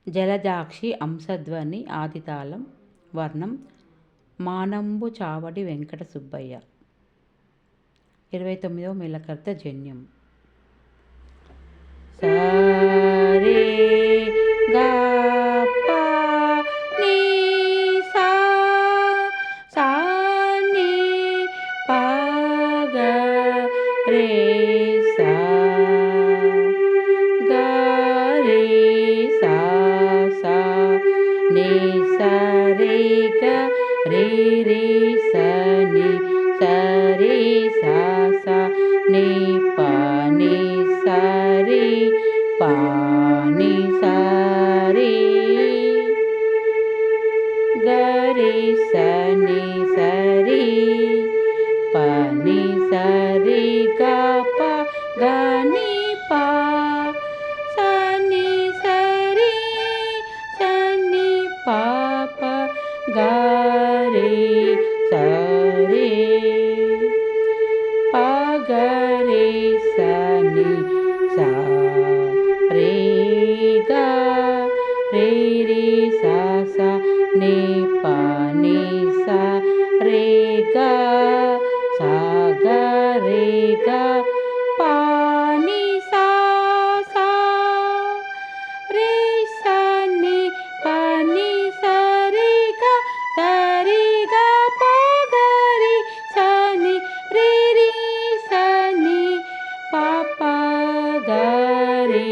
జలజాక్షి అంశధ్వని ఆదితాళం వర్ణం మానంబు చావడి వెంకట సుబ్బయ్య. 29వ మేళకర్త జన్యం. సరే గా పా నీ సా సా నీ పా గా రే సా గా రే సా సా నీ సా రే గా రే రే సా నీ సా రే సా సా నీ పా నీ సా రే పా నీ సా రే గా రే సా నీ సా రే పా నీ సా రే గా పా గా నీ పా సా నీ సా రే సా నీ పా పా గా రే సా రే పా గా రే సా నీ సా రే గా రే రే సా సా నీ పా నీ సా రే గా సా గా రే గా పా నీ సా సా రే సా నీ పా నీ సా రే గా సా రే గా పా గా రే సా నీ రే రే సా నీ పా పా గా రే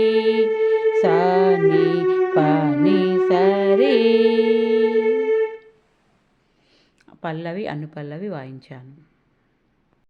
సా నీ పా నీ సా రే. పల్లవి అనుపల్లవి వాయించాను.